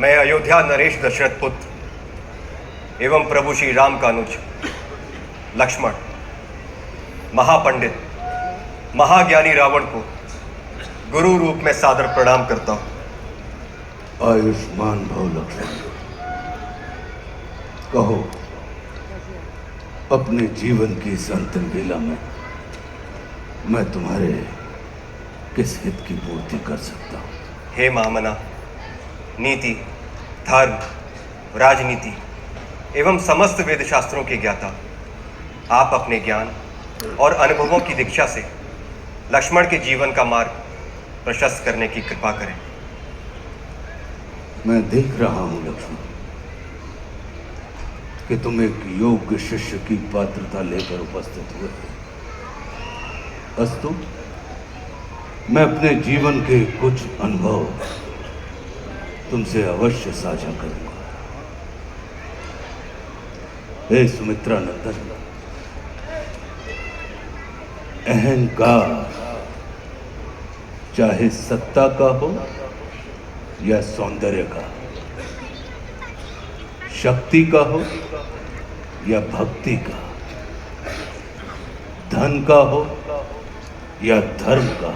मैं अयोध्या नरेश दशरथ पुत्र एवं प्रभु श्री राम का अनुज लक्ष्मण महापंडित महाज्ञानी रावण को गुरु रूप में सादर प्रणाम करता हूं। आयुष्मान भव लक्ष्मण। कहो, अपने जीवन की इस अंतिम बेला में मैं तुम्हारे किस हित की पूर्ति कर सकता हूं? हे महामना, नीति, धर्म, राजनीति एवं समस्त वेद शास्त्रों के ज्ञाता, आप अपने ज्ञान और अनुभवों की दीक्षा से लक्ष्मण के जीवन का मार्ग प्रशस्त करने की कृपा करें। मैं देख रहा हूं लक्ष्मण कि तुम एक योग्य शिष्य की पात्रता लेकर उपस्थित हुए। अस्तु, मैं अपने जीवन के कुछ अनुभव तुमसे अवश्य साझा करूंगा। हे सुमित्रा नंदन, अहंकार चाहे सत्ता का हो या सौंदर्य का, शक्ति का हो या भक्ति का, धन का हो या धर्म का,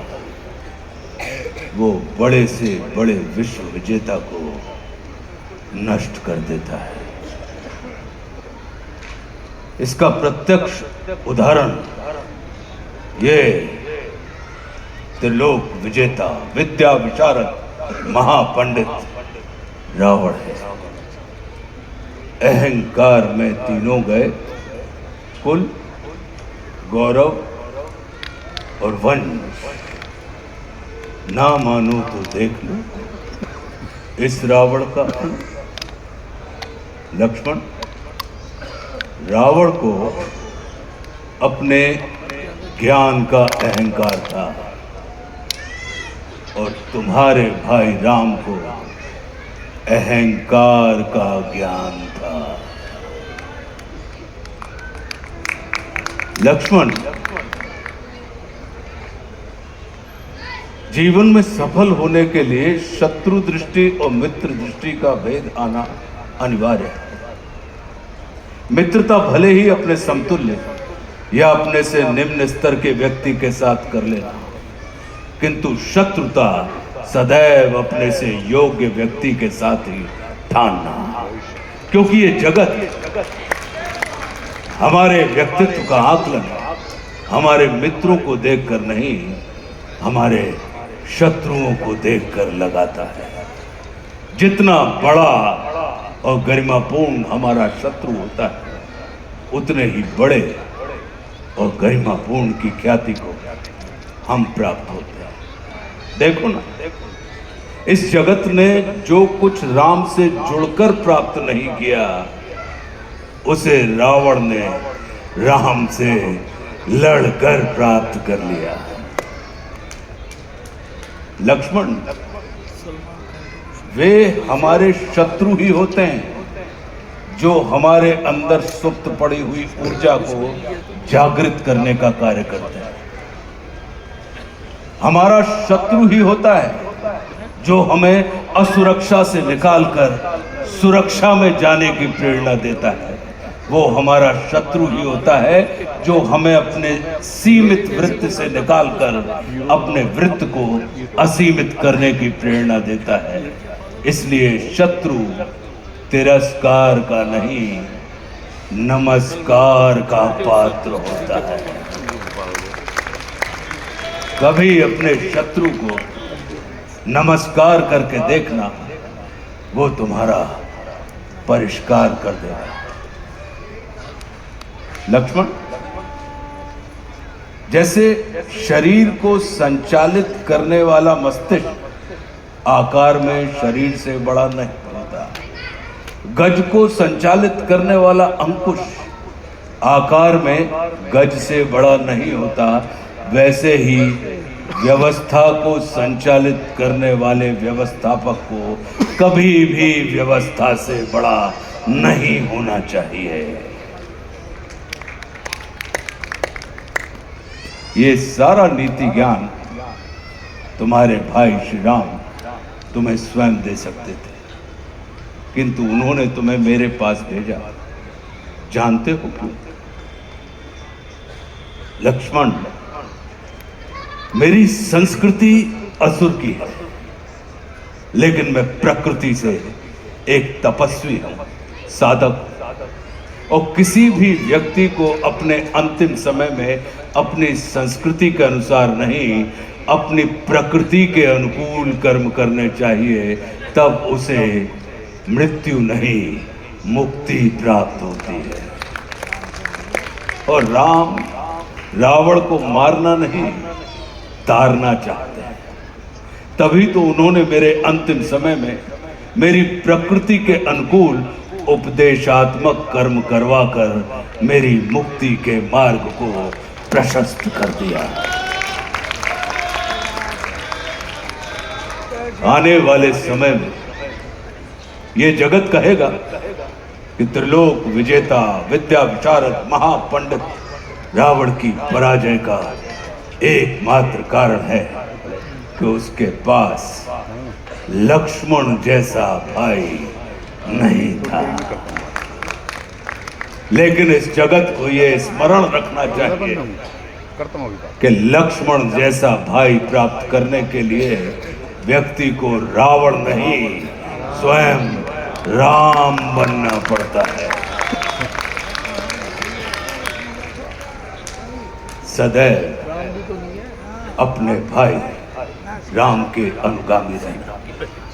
वो बड़े से बड़े विश्व विजेता को नष्ट कर देता है। इसका प्रत्यक्ष उदाहरण ये त्रिलोक विजेता, विद्या विशारद, महापंडित रावण है। अहंकार में तीनों गए, कुल, गौरव और वंश। ना मानो तो देख लो इस रावण का अंत। लक्ष्मण, रावण को अपने ज्ञान का अहंकार था और तुम्हारे भाई राम को अहंकार का ज्ञान था। लक्ष्मण, जीवन में सफल होने के लिए शत्रु दृष्टि और मित्र दृष्टि का भेद आना अनिवार्य है। मित्रता भले ही अपने समतुल्य या अपने से निम्न स्तर के व्यक्ति के साथ कर लेना, किंतु शत्रुता सदैव अपने से योग्य व्यक्ति के साथ ही ठानना। क्योंकि ये जगत हमारे व्यक्तित्व का आकलन हमारे मित्रों को देखकर नहीं, हमारे शत्रुओं को देखकर लगाता है। जितना बड़ा और गरिमापूर्ण हमारा शत्रु होता है, उतने ही बड़े और गरिमापूर्ण की ख्याति को हम प्राप्त होते हैं। देखो ना, इस जगत ने जो कुछ राम से जुड़कर प्राप्त नहीं किया, उसे रावण ने राम से लड़कर प्राप्त कर लिया। लक्ष्मण, वे हमारे शत्रु ही होते हैं जो हमारे अंदर सुप्त पड़ी हुई ऊर्जा को जागृत करने का कार्य करते हैं। हमारा शत्रु ही होता है जो हमें असुरक्षा से निकालकर सुरक्षा में जाने की प्रेरणा देता है। वो हमारा शत्रु ही होता है जो हमें अपने सीमित वृत्त से निकालकर अपने वृत्त को असीमित करने की प्रेरणा देता है। इसलिए शत्रु तिरस्कार का नहीं, नमस्कार का पात्र होता है। कभी अपने शत्रु को नमस्कार करके देखना, वो तुम्हारा परिष्कार कर देगा। लक्ष्मण, जैसे शरीर को संचालित करने वाला मस्तिष्क आकार में शरीर से बड़ा नहीं होता, गज को संचालित करने वाला अंकुश आकार में गज से बड़ा नहीं होता, वैसे ही व्यवस्था को संचालित करने वाले व्यवस्थापक को कभी भी व्यवस्था से बड़ा नहीं होना चाहिए। ये सारा नीति ज्ञान तुम्हारे भाई श्री राम तुम्हें स्वयं दे सकते थे, किंतु उन्होंने तुम्हें मेरे पास भेजा। जानते हो क्यों? लक्ष्मण, मेरी संस्कृति असुर की है, लेकिन मैं प्रकृति से एक तपस्वी हूं, साधक। और किसी भी व्यक्ति को अपने अंतिम समय में अपनी संस्कृति के अनुसार नहीं, अपनी प्रकृति के अनुकूल कर्म करने चाहिए, तब उसे मृत्यु नहीं, मुक्ति प्राप्त होती है। और राम रावण को मारना नहीं, तारना चाहते हैं। तभी तो उन्होंने मेरे अंतिम समय में मेरी प्रकृति के अनुकूल उपदेशात्मक कर्म करवाकर मेरी मुक्ति के मार्ग को प्रशस्त कर दिया। आने वाले समय में यह जगत कहेगा कि त्रिलोक विजेता, विद्या विशारद, महापंडित रावण की पराजय का एकमात्र कारण है कि उसके पास लक्ष्मण जैसा भाई नहीं था। लेकिन इस जगत को यह स्मरण रखना चाहिए कि लक्ष्मण जैसा भाई प्राप्त करने के लिए व्यक्ति को रावण नहीं, स्वयं राम बनना पड़ता है। सदैव अपने भाई राम के अनुगामी रहना।